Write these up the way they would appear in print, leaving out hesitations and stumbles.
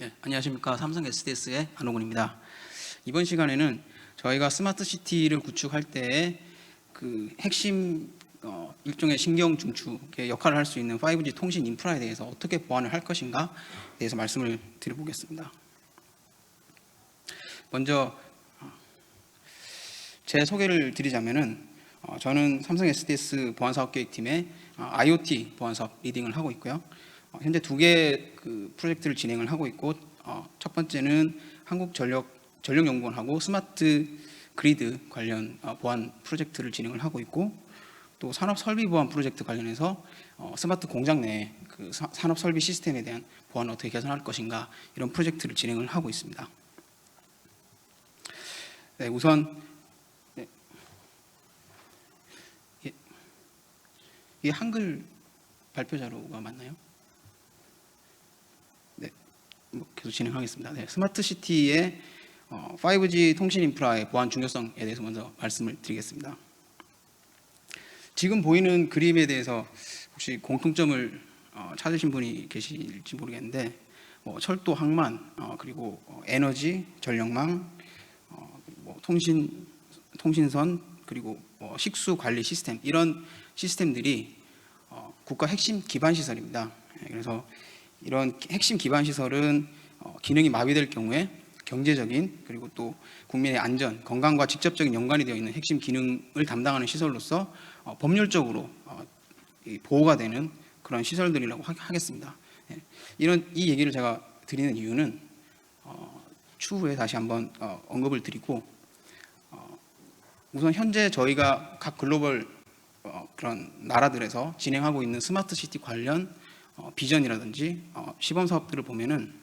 네, 안녕하십니까. 삼성 SDS의 안호근입니다. 이번 시간에는 저희가 스마트 시티를 구축할 때 그 핵심 일종의 신경 중축의 역할을 할 수 있는 5G 통신 인프라에 대해서 어떻게 보완을 할 것인가에 대해서 말씀을 드려보겠습니다. 먼저 제 소개를 드리자면은 저는 삼성 SDS 보안사업계획팀의 IoT 보안사업 리딩을 하고 있고요. 현재 두 개의 프로젝트를 진행을 하고 있고, 첫 번째는 한국전력연구원하고 스마트 그리드 관련 보안 프로젝트를 진행을 하고 있고, 또 산업설비 보안 프로젝트 관련해서 스마트 공장 내 그 산업설비 시스템에 대한 보안을 어떻게 개선할 것인가, 이런 프로젝트를 진행을 하고 있습니다. 네, 우선 이게 한글 발표 자료가 맞나요? 네, 계속 진행하겠습니다. 네, 스마트 시티의 5G 통신 인프라의 보안 중요성에 대해서 먼저 말씀을 드리겠습니다. 지금 보이는 그림에 대해서 혹시 공통점을 찾으신 분이 계실지 모르겠는데, 철도, 항만, 그리고 에너지, 전력망, 통신선, 그리고 식수 관리 시스템, 이런 시스템들이 국가 핵심 기반 시설입니다. 그래서 이런 핵심 기반 시설은 기능이 마비될 경우에 경제적인, 그리고 또 국민의 안전, 건강과 직접적인 연관이 되어 있는 핵심 기능을 담당하는 시설로서 법률적으로 보호가 되는 그런 시설들이라고 하겠습니다. 이 얘기를 제가 드리는 이유는 추후에 다시 한번 언급을 드리고, 우선 현재 저희가 각 글로벌 그런 나라들에서 진행하고 있는 스마트 시티 관련 비전이라든지 시범 사업들을 보면은,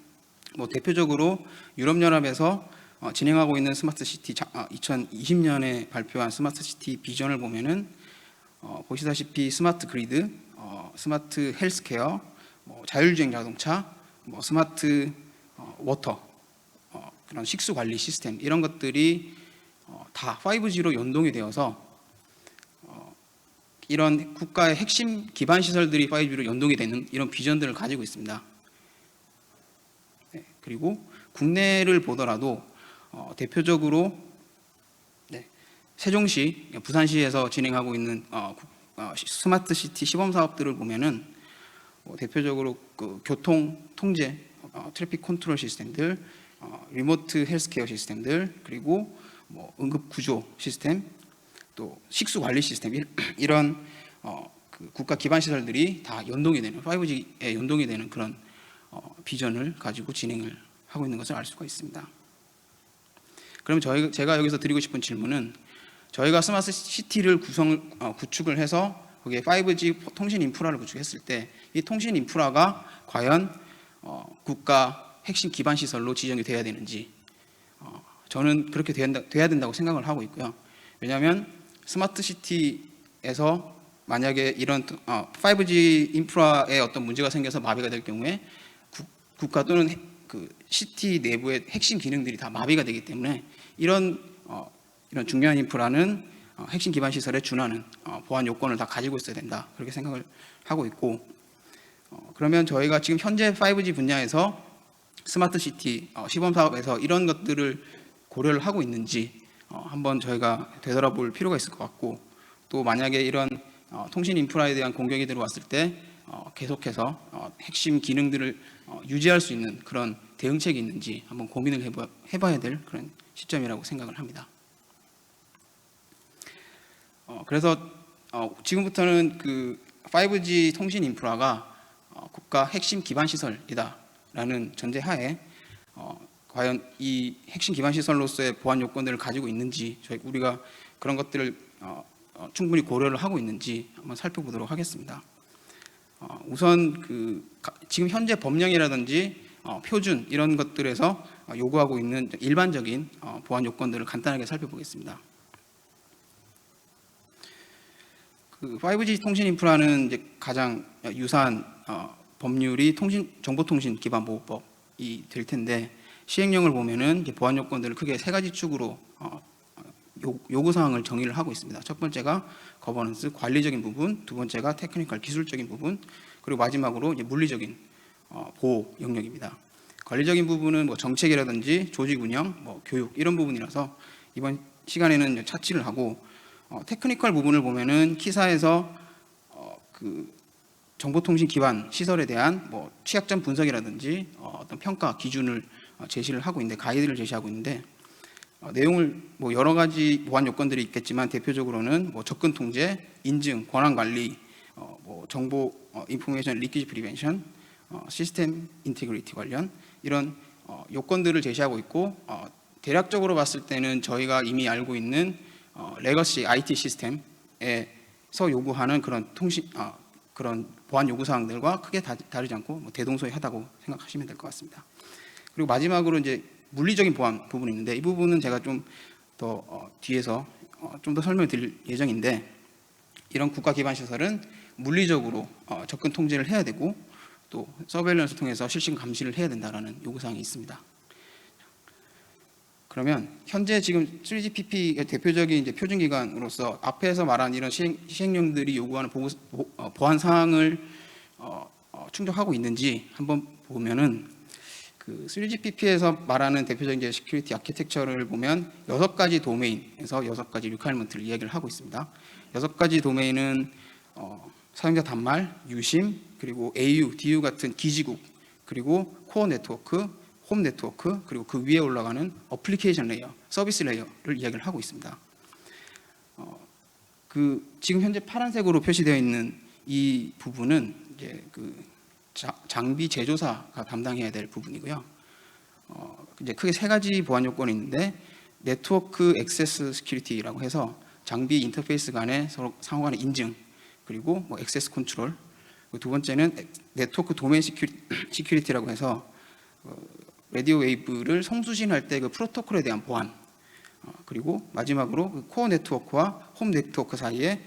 대표적으로 유럽연합에서 진행하고 있는 스마트 시티 2020년에 발표한 스마트 시티 비전을 보면은, 보시다시피 스마트 그리드, 스마트 헬스케어, 자율주행 자동차, 스마트 워터, 그런 식수 관리 시스템, 이런 것들이 다 5G로 연동이 되어서 이런 국가의 핵심 기반 시설들이 5G로 연동이 되는 이런 비전들을 가지고 있습니다. 네, 그리고 국내를 보더라도 대표적으로 세종시, 부산시에서 진행하고 있는 스마트 시티 시범 사업들을 보면은, 대표적으로 교통 통제, 트래픽 컨트롤 시스템들, 리모트 헬스케어 시스템들, 그리고 응급 구조 시스템, 또 식수 관리 시스템, 이런 국가 기반 시설들이 다 연동이 되는, 5G에 연동이 되는 그런 비전을 가지고 진행을 하고 있는 것을 알 수가 있습니다. 그럼 제가 여기서 드리고 싶은 질문은, 저희가 스마트 시티를 구축을 해서 거기에 5G 통신 인프라를 구축했을 때 이 통신 인프라가 과연 국가 핵심 기반 시설로 지정이 돼야 되는지, 저는 그렇게 돼야 된다고 생각을 하고 있고요. 왜냐하면 스마트 시티에서 만약에 이런 5G 인프라에 어떤 문제가 생겨서 마비가 될 경우에 국가 또는 그 시티 내부의 핵심 기능들이 다 마비가 되기 때문에, 이런 중요한 인프라는 핵심 기반 시설에 준하는 보안 요건을 다 가지고 있어야 된다, 그렇게 생각을 하고 있고, 그러면 저희가 지금 현재 5G 분야에서 스마트 시티 시범 사업에서 이런 것들을 고려를 하고 있는지 한번 저희가 되돌아볼 필요가 있을 것 같고, 또 만약에 이런 통신 인프라에 대한 공격이 들어왔을 때 계속해서 핵심 기능들을 유지할 수 있는 그런 대응책이 있는지 한번 고민을 해봐야 될 그런 시점이라고 생각을 합니다. 그래서 지금부터는 그 5G 통신 인프라가 국가 핵심 기반 시설이다라는 전제하에 과연 이 핵심 기반 시설로서의 보안 요건들을 가지고 있는지, 우리가 그런 것들을 충분히 고려를 하고 있는지 한번 살펴보도록 하겠습니다. 우선 지금 현재 법령이라든지 표준, 이런 것들에서 요구하고 있는 일반적인 보안 요건들을 간단하게 살펴보겠습니다. 5G 통신 인프라는 이제 가장 유사한 법률이 정보통신 기반 보호법이 될 텐데, 시행령을 보면은 보안 요건들을 크게 세 가지 축으로 요구 사항을 정의를 하고 있습니다. 첫 번째가 거버넌스, 관리적인 부분, 두 번째가 테크니컬, 기술적인 부분, 그리고 마지막으로 이제 물리적인 보호 영역입니다. 관리적인 부분은 뭐 정책이라든지 조직 운영, 뭐 교육 이런 부분이라서 이번 시간에는 차치를 하고, 테크니컬 부분을 보면은 키사에서 그 정보통신 기반 시설에 대한 뭐 취약점 분석이라든지 어떤 평가 기준을 제시를 하고 있는데, 가이드를 제시하고 있는데, 내용을 뭐 여러 가지 보안 요건들이 있겠지만 대표적으로는 뭐 접근 통제, 인증, 권한 관리, 뭐 정보 인포메이션 리키지 프리벤션, 시스템 인테그리티 관련 이런 요건들을 제시하고 있고, 대략적으로 봤을 때는 저희가 이미 알고 있는 레거시 IT 시스템에서 요구하는 그런 그런 보안 요구 사항들과 크게 다르지 않고 뭐 대동소이하다고 생각하시면 될 것 같습니다. 그리고 마지막으로 이제 물리적인 보안 부분이 있는데, 이 부분은 제가 좀 더 뒤에서 좀 더 설명을 드릴 예정인데, 이런 국가 기반 시설은 물리적으로 접근 통제를 해야 되고, 또 서베일런스를 통해서 실시간 감시를 해야 된다라는 요구사항이 있습니다. 그러면 현재 지금 3GPP의 대표적인 이제 표준 기관으로서 앞에서 말한 이런 시행령들이 요구하는 보안 사항을 충족하고 있는지 한번 보면은, 그 3GPP에서 말하는 대표적인 이제 시큐리티 아키텍처를 보면 6가지 도메인에서 6가지 리ኳ이어먼트를 이야기를 하고 있습니다. 6가지 도메인은 사용자 단말, 유심, 그리고 AU, DU 같은 기지국, 그리고 코어 네트워크, 홈 네트워크, 그리고 그 위에 올라가는 어플리케이션 레이어, 서비스 레이어를 이야기를 하고 있습니다. 그 지금 현재 파란색으로 표시되어 있는 이 부분은 이제 그 장비 제조사가 담당해야 될 부분이고요. 이제 크게 3가지 보안 요건이 있는데, 네트워크 액세스 시큐리티라고 해서 장비 인터페이스 간에 서로 상호 간의 인증, 그리고 뭐 액세스 컨트롤, 두 번째는 네트워크 도메인 시큐리티라고 해서 라디오 웨이브를 송수신할 때 그 프로토콜에 대한 보안, 그리고 마지막으로 그 코어 네트워크와 홈 네트워크 사이에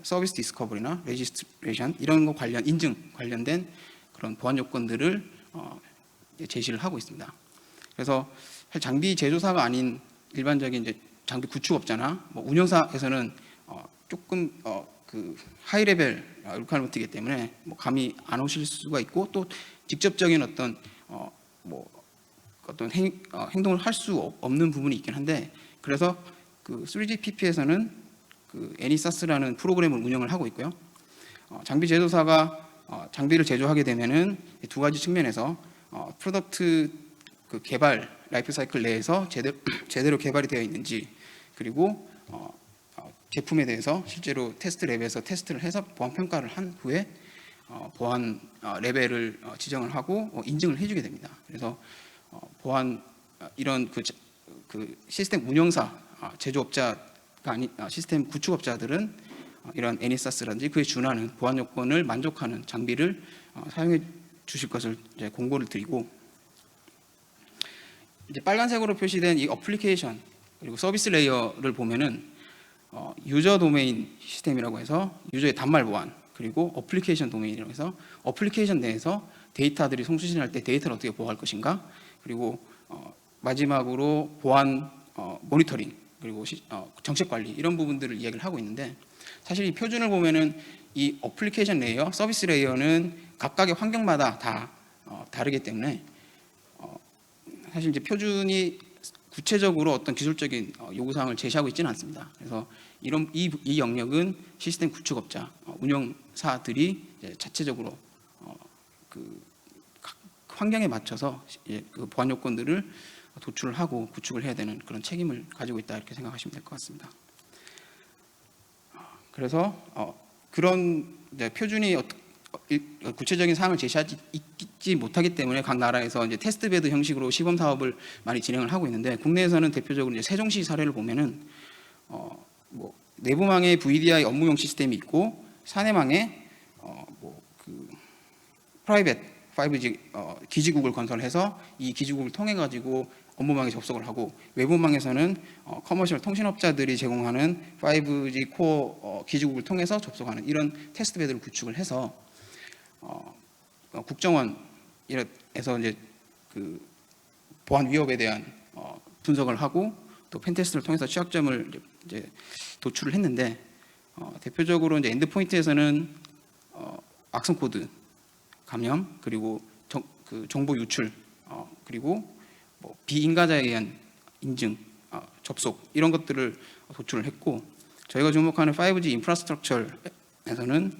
서비스 디스커버리나 레지스트레이션 이런 거 관련 인증 관련된 그런 보안 요건들을 제시를 하고 있습니다. 그래서 장비 제조사가 아닌 일반적인 이제 장비 구축업자나 뭐 운영사에서는 조금 그 하이 레벨 리ኳ이어먼트이기 때문에 뭐 감이 안 오실 수가 있고, 또 직접적인 어떤 뭐 어떤 행동을 할 수 없는 부분이 있긴 한데, 그래서 그 3GPP에서는 그 애니사스라는 프로그램을 운영을 하고 있고요. 장비 제조사가 장비를 제조하게 되면은 2가지 측면에서 프로덕트 그 개발 라이프 사이클 내에서 제대로 개발이 되어 있는지, 그리고 제품에 대해서 실제로 테스트 랩에서 테스트를 해서 보안 평가를 한 후에 보안 레벨을 지정을 하고 인증을 해주게 됩니다. 그래서 보안 이런 그 시스템 운영사, 제조업자가 아닌 시스템 구축업자들은 이런 애니사스라든지 그에 준하는 보안 요건을 만족하는 장비를 사용해 주실 것을 이제 공고를 드리고, 이제 빨간색으로 표시된 이 어플리케이션 그리고 서비스 레이어를 보면은 유저 도메인 시스템이라고 해서 유저의 단말 보안, 그리고 어플리케이션 도메인이라고 해서 어플리케이션 내에서 데이터들이 송수신할 때 데이터를 어떻게 보호할 것인가, 그리고 마지막으로 보안 모니터링, 그리고 정책 관리 이런 부분들을 이야기를 하고 있는데, 사실 이 표준을 보면은 이 어플리케이션 레이어, 서비스 레이어는 각각의 환경마다 다 다르기 때문에 사실 이제 표준이 구체적으로 어떤 기술적인 요구사항을 제시하고 있지는 않습니다. 그래서 이 영역은 시스템 구축업자, 운영사들이 이제 자체적으로 그 환경에 맞춰서 그 보안 요건들을 도출을 하고 구축을 해야 되는 그런 책임을 가지고 있다, 이렇게 생각하시면 될 것 같습니다. 그래서 그런 표준이 구체적인 사항을 제시하지 못하기 때문에 각 나라에서 이제 테스트베드 형식으로 시범 사업을 많이 진행을 하고 있는데, 국내에서는 대표적으로 이제 세종시 사례를 보면은 뭐 내부망에 VDI 업무용 시스템이 있고, 사내망에 뭐그 프라이빗 5G 기지국을 건설해서 이 기지국을 통해 가지고 업무망에 접속을 하고, 외부망에서는 커머셜 통신업자들이 제공하는 5G 코어 기지국을 통해서 접속하는 이런 테스트베드를 구축을 해서 국정원에서 이제 그 보안 위협에 대한 분석을 하고, 또 펜테스트를 통해서 취약점을 이제 도출을 했는데, 대표적으로 이제 엔드포인트에서는 악성 코드 감염, 그리고 그 정보 유출 그리고 뭐 비인가자에 의한 인증, 접속 이런 것들을 도출을 했고, 저희가 주목하는 5G 인프라스트럭처에서는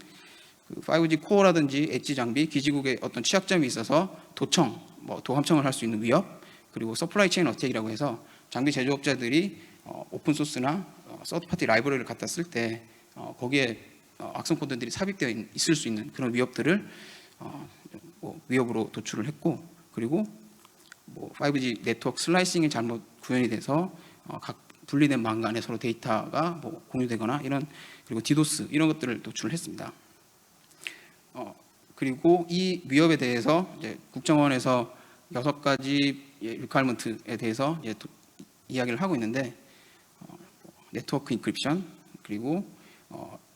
그 5G 코어라든지 엣지 장비, 기지국의 어떤 취약점이 있어서 도청, 도함청을 할 수 있는 위협, 그리고 서플라이 체인 어택이라고 해서 장비 제조업자들이 오픈 소스나 서드 파티 라이브러리를 갖다 쓸 때 거기에 악성 코드들이 삽입되어 있을 수 있는 그런 위협들을 위협으로 도출을 했고, 그리고 5G 네트워크 슬라이싱이 잘못 구현이 돼서 각 분리된 망 간에 서로 데이터가 공유되거나 이런, 그리고 디도스 이런 것들을 도출을 했습니다. 그리고 이 위협에 대해서 이제 국정원에서 6가지 리퀘어먼트에 대해서 이야기를 하고 있는데, 네트워크 인크립션, 그리고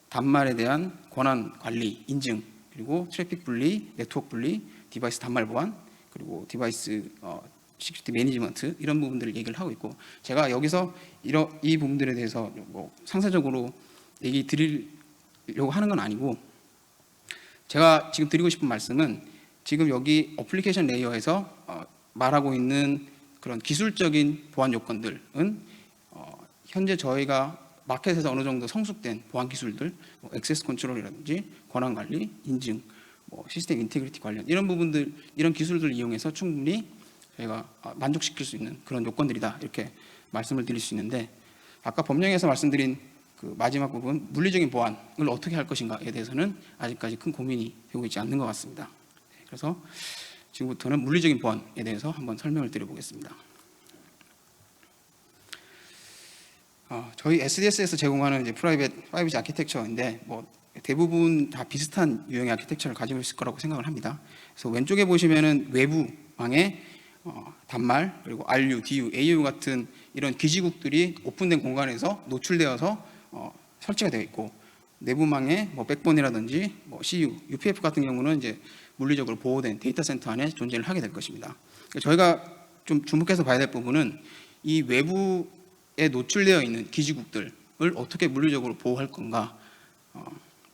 단말에 대한 권한 관리, 인증, 그리고 트래픽 분리, 네트워크 분리, 디바이스 단말 보안, 그리고 디바이스 시큐리티 매니지먼트 이런 부분들을 얘기를 하고 있고, 제가 여기서 이 부분들에 대해서 상세적으로 얘기 드리려고 하는 건 아니고, 제가 지금 드리고 싶은 말씀은 지금 여기 어플리케이션 레이어에서 말하고 있는 그런 기술적인 보안 요건들은 현재 저희가 마켓에서 어느 정도 성숙된 보안 기술들, 액세스 컨트롤이라든지 권한 관리, 인증, 시스템 인테그리티 관련 이런 부분들, 이런 기술들을 이용해서 충분히 저희가 만족시킬 수 있는 그런 요건들이다, 이렇게 말씀을 드릴 수 있는데, 아까 법령에서 말씀드린 그 마지막 부분 물리적인 보안을 어떻게 할 것인가에 대해서는 아직까지 큰 고민이 되고 있지 않는 것 같습니다. 그래서 지금부터는 물리적인 보안에 대해서 한번 설명을 드려보겠습니다. 저희 SDS에서 제공하는 이제 프라이빗 5G 아키텍처인데 대부분 다 비슷한 유형의 아키텍처를 가지고 있을 거라고 생각을 합니다. 그래서 왼쪽에 보시면은 외부망에 단말, 그리고 RU, DU, AU 같은 이런 기지국들이 오픈된 공간에서 노출되어서 설치가 되어 있고, 내부망에 백본이라든지 CU, UPF 같은 경우는 이제 물리적으로 보호된 데이터 센터 안에 존재를 하게 될 것입니다. 저희가 좀 주목해서 봐야 될 부분은 이 외부에 노출되어 있는 기지국들을 어떻게 물리적으로 보호할 건가를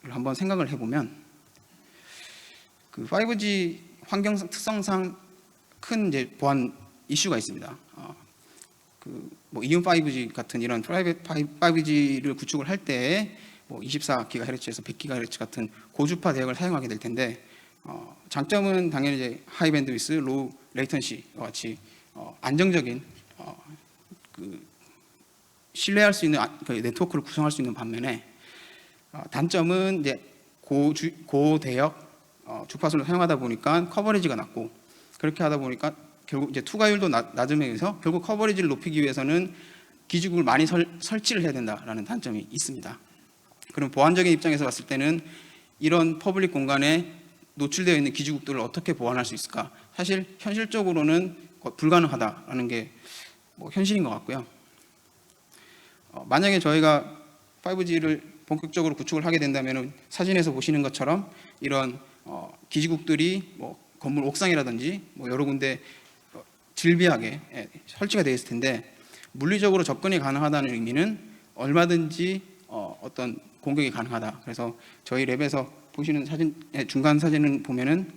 한번 생각을 해보면, 그 5G 환경 특성상 큰 이제 보안 이슈가 있습니다. 이온 5G 같은 이런 프라이빗 5G를 구축을 할 때 24GHz에서 100GHz 같은 고주파 대역을 사용하게 될 텐데, 장점은 당연히 이제 하이 밴드위스, 로우 레이턴시와 같이 안정적인 신뢰할 수 있는 그 네트워크를 구성할 수 있는 반면에, 단점은 이제 고대역 주파수를 사용하다 보니까 커버리지가 낮고, 그렇게 하다 보니까 결국 이제 투과율도 낮음에 의해서 결국 커버리지를 높이기 위해서는 기지국을 많이 설치를 해야 된다라는 단점이 있습니다. 그럼 보안적인 입장에서 봤을 때는 이런 퍼블릭 공간에 노출되어 있는 기지국들을 어떻게 보완할 수 있을까? 사실 현실적으로는 불가능하다라는 게 현실인 것 같고요. 만약에 저희가 5G를 본격적으로 구축을 하게 된다면 사진에서 보시는 것처럼 이런 기지국들이 건물 옥상이라든지 여러 군데 질비하게 설치가 되어 있을 텐데, 물리적으로 접근이 가능하다는 의미는 얼마든지 어떤 공격이 가능하다. 그래서 저희 랩에서 보시는 사진, 중간 사진을 보면은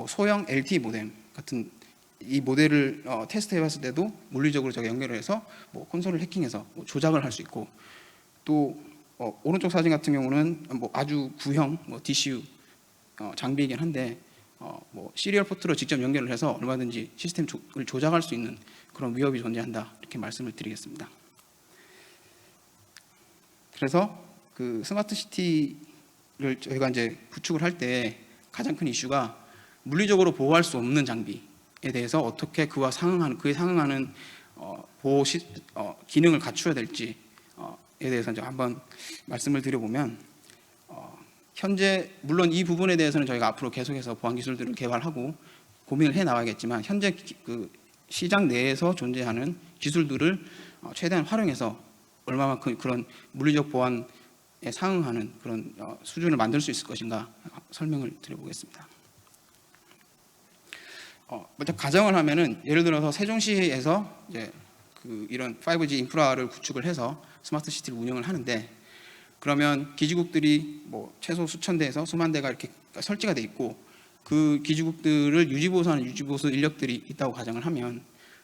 소형 LTE 모뎀 같은 이 모델을 테스트해 봤을 때도 물리적으로 저기 연결을 해서 콘솔을 해킹해서 조작을 할 수 있고, 또 오른쪽 사진 같은 경우는 아주 구형 DCU 장비이긴 한데 시리얼 포트로 직접 연결을 해서 얼마든지 시스템을 조작할 수 있는 그런 위협이 존재한다, 이렇게 말씀을 드리겠습니다. 그래서 그 스마트 시티를 저희가 이제 구축을 할 때 가장 큰 이슈가 물리적으로 보호할 수 없는 장비에 대해서 어떻게 그에 상응하는 보호 기능을 갖추어야 될지에 대해서 이제 한번 말씀을 드려보면, 현재 물론 이 부분에 대해서는 저희가 앞으로 계속해서 보안 기술들을 개발하고 고민을 해 나가겠지만, 현재 그 시장 내에서 존재하는 기술들을 최대한 활용해서 얼마만큼 그런 물리적 보안에 상응하는 그런 수준을 만들 수 있을 것인가 설명을 드려보겠습니다. 먼저 가정을 하면은, 예를 들어서 세종시에서 이제 이런 5G 인프라를 구축을 해서 스마트 시티를 운영을 하는데, 그러면 기지국들이 최소 수천 대에서 수만 대가 이렇게 설치가 돼 있고, 그 기지국들을 유지보수하는 유지보수 인력들이 있다고 가정을 하면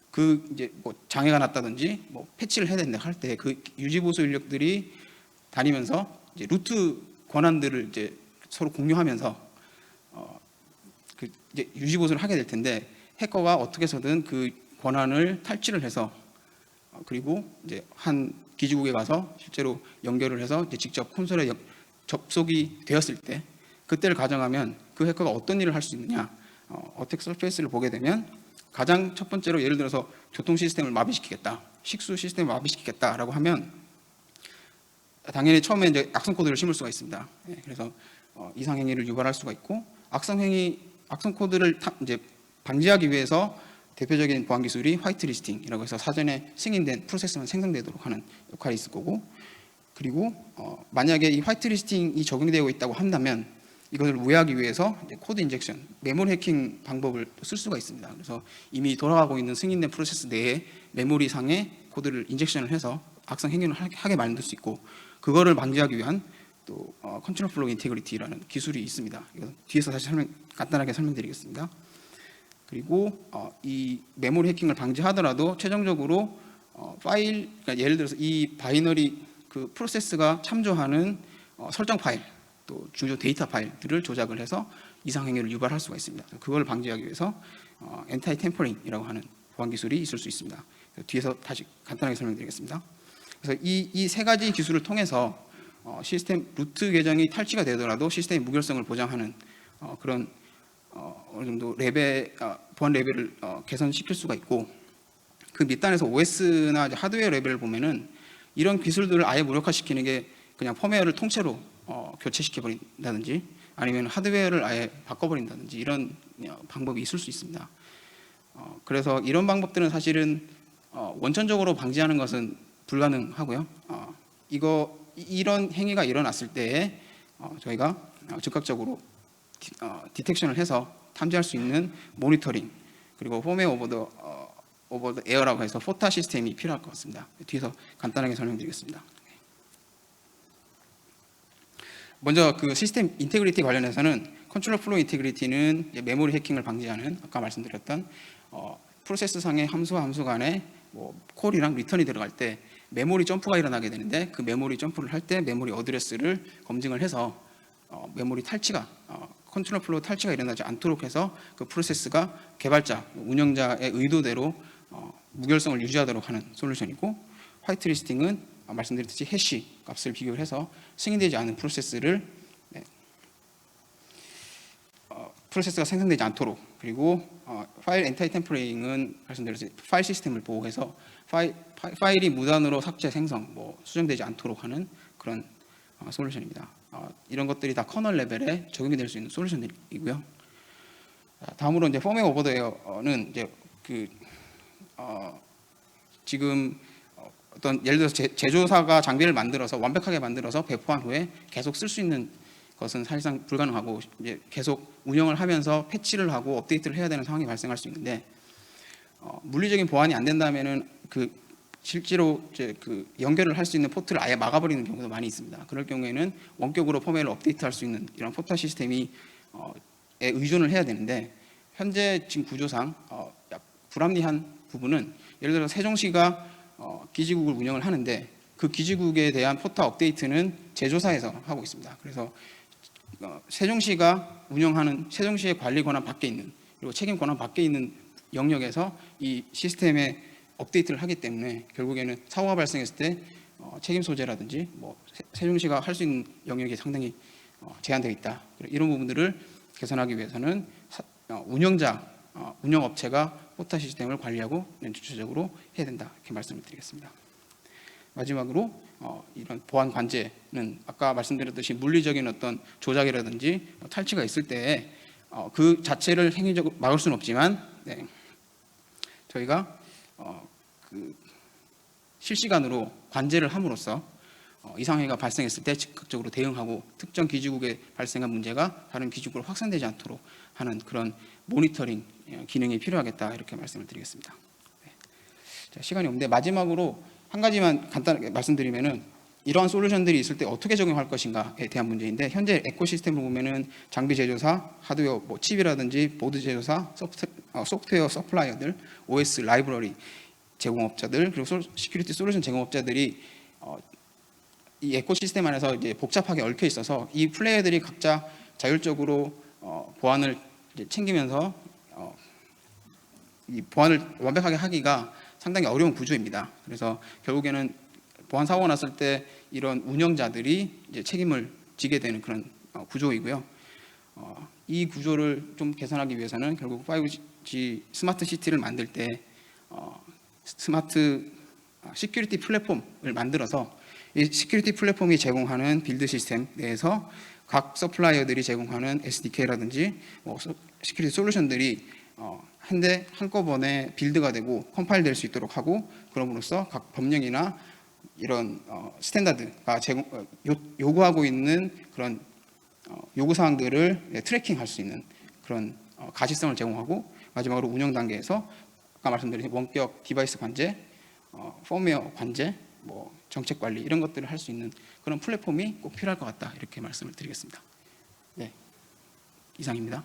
그 이제 뭐 장애가 났다든지 뭐 패치를 해야 된다 할 때 그 유지보수 인력들이 다니면서 이제 루트 권한들을 이제 서로 공유하면서 그 이제 유지보수를 하게 될 텐데, 해커가 어떻게 해서든 그 권한을 탈취를 해서 그리고 이제 한 기지국에 가서 실제로 연결을 해서 이제 직접 콘솔에 접속이 되었을 때, 그때를 가정하면 그 해커가 어떤 일을 할 수 있느냐, 어택 서페이스를 보게 되면 가장 첫 번째로 예를 들어서 교통 시스템을 마비시키겠다, 식수 시스템을 마비시키겠다라고 하면 당연히 처음에 이제 악성 코드를 심을 수가 있습니다. 그래서 이상 행위를 유발할 수가 있고, 악성 코드를 이제 방지하기 위해서 대표적인 보안 기술이 화이트 리스팅이라고 해서 사전에 승인된 프로세스만 생성되도록 하는 역할이 있을 거고, 그리고 만약에 이 화이트 리스팅이 적용되어 있다고 한다면 이것을 우회하기 위해서 이제 코드 인젝션, 메모리 해킹 방법을 쓸 수가 있습니다. 그래서 이미 돌아가고 있는 승인된 프로세스 내에 메모리 상에 코드를 인젝션을 해서 악성 행위를 하게 만들 수 있고, 그거를 방지하기 위한 또 컨트롤 플로우 인테그리티라는 기술이 있습니다. 이거 뒤에서 다시 간단하게 설명드리겠습니다. 그리고 이 메모리 해킹을 방지하더라도 최종적으로 파일, 그러니까 예를 들어서 이 바이너리 그 프로세스가 참조하는 설정 파일, 또 주요 데이터 파일들을 조작을 해서 이상 행위를 유발할 수가 있습니다. 그걸 방지하기 위해서 엔타이 템퍼링이라고 하는 보안 기술이 있을 수 있습니다. 뒤에서 다시 간단하게 설명드리겠습니다. 그래서 이 세 가지 기술을 통해서 시스템 루트 계정이 탈취가 되더라도 시스템의 무결성을 보장하는 그런 어느 정도 보안 레벨을 개선시킬 수가 있고, 그 밑단에서 OS나 하드웨어 레벨을 보면은 이런 기술들을 아예 무력화시키는 게 그냥 펌웨어를 통째로 교체시켜 버린다든지 아니면 하드웨어를 아예 바꿔버린다든지 이런 방법이 있을 수 있습니다. 그래서 이런 방법들은 사실은 원천적으로 방지하는 것은 불가능하고요. 이런 행위가 일어났을 때에 저희가 즉각적으로 디텍션을 해서 탐지할 수 있는 모니터링, 그리고 펌웨어 오버 더 에어라고 해서 포타 시스템이 필요할 것 같습니다. 뒤에서 간단하게 설명드리겠습니다. 먼저 그 시스템 인테그리티 관련해서는 컨트롤 플로우 인테그리티는 메모리 해킹을 방지하는 아까 말씀드렸던 프로세스상의 함수와 함수 간에 뭐 콜이랑 리턴이 들어갈 때 메모리 점프가 일어나게 되는데, 그 메모리 점프를 할 때 메모리 어드레스를 검증을 해서 메모리 탈취가 컨트롤 플로우 탈취가 일어나지 않도록 해서 그 프로세스가 개발자, 운영자의 의도대로 무결성을 유지하도록 하는 솔루션이고, 화이트 리스팅은 말씀드렸듯이 해시 값을 비교를 해서 승인되지 않은 프로세스를 프로세스가 생성되지 않도록, 그리고 파일 엔타이 템퍼링은 말씀드렸듯이 파일 시스템을 보호해서 파일이 무단으로 삭제, 생성, 수정되지 않도록 하는 그런 솔루션입니다. 이런 것들이 다 커널 레벨에 적용이 될 수 있는 솔루션들이고요. 다음으로 이제 펌웨어 오버 더 에어는 이제 지금 어떤 예를 들어서 제조사가 장비를 만들어서 완벽하게 만들어서 배포한 후에 계속 쓸 수 있는 것은 사실상 불가능하고, 이제 계속 운영을 하면서 패치를 하고 업데이트를 해야 되는 상황이 발생할 수 있는데, 물리적인 보완이 안 된다면은 실제로 이제 연결을 할 수 있는 포트를 아예 막아버리는 경우도 많이 있습니다. 그럴 경우에는 원격으로 펌웨어를 업데이트할 수 있는 이런 포타 시스템이 의존을 해야 되는데, 현재 지금 구조상 불합리한 부분은 예를 들어 세종시가 기지국을 운영을 하는데 그 기지국에 대한 포타 업데이트는 제조사에서 하고 있습니다. 그래서 세종시가 운영하는 세종시의 관리 권한 밖에 있는, 그리고 책임 권한 밖에 있는 영역에서 이 시스템의 업데이트를 하기 때문에 결국에는 사고가 발생했을 때 책임 소재라든지 세종시가 할 수 있는 영역이 상당히 제한되어 있다. 이런 부분들을 개선하기 위해서는 운영업체가 포타 시스템을 관리하고 주체적으로 해야 된다, 이렇게 말씀을 드리겠습니다. 마지막으로 이런 보안 관제는 아까 말씀드렸듯이 물리적인 어떤 조작이라든지 탈취가 있을 때 그 자체를 행위적으로 막을 수는 없지만, 저희가 실시간으로 관제를 함으로써 이상행위가 발생했을 때 즉각적으로 대응하고 특정 기지국에 발생한 문제가 다른 기지국으로 확산되지 않도록 하는 그런 모니터링 기능이 필요하겠다, 이렇게 말씀을 드리겠습니다. 시간이 없는데 마지막으로 한 가지만 간단하게 말씀드리면은 이러한 솔루션들이 있을 때 어떻게 적용할 것인가에 대한 문제인데, 현재 에코시스템을 보면은 장비 제조사, 하드웨어 뭐 칩이라든지 보드 제조사, 소프트웨어 서플라이어들, OS 라이브러리 제공업자들, 그리고 시큐리티 솔루션 제공업자들이 이 에코시스템 안에서 이제 복잡하게 얽혀 있어서 이 플레이어들이 각자 자율적으로 보안을 이제 챙기면서 이 보안을 완벽하게 하기가 상당히 어려운 구조입니다. 그래서 결국에는 보안 사고가 났을 때 이런 운영자들이 이제 책임을 지게 되는 그런 구조이고요. 이 구조를 좀 개선하기 위해서는 결국 5G 스마트 시티를 만들 때 스마트 시큐리티 플랫폼을 만들어서 이 시큐리티 플랫폼이 제공하는 빌드 시스템 내에서 각 서플라이어들이 제공하는 SDK라든지 시큐리티 솔루션들이 한꺼번에 빌드가 되고 컴파일 될 수 있도록 하고, 그럼으로써 각 법령이나 이런 스탠다드가 요구하고 있는 그런 요구사항들을 트래킹할 수 있는 그런 가시성을 제공하고, 마지막으로 운영 단계에서 아까 말씀드린 원격 디바이스 관제, 펌웨어 관제, 뭐 정책 관리 이런 것들을 할 수 있는 그런 플랫폼이 꼭 필요할 것 같다, 이렇게 말씀을 드리겠습니다. 네, 이상입니다.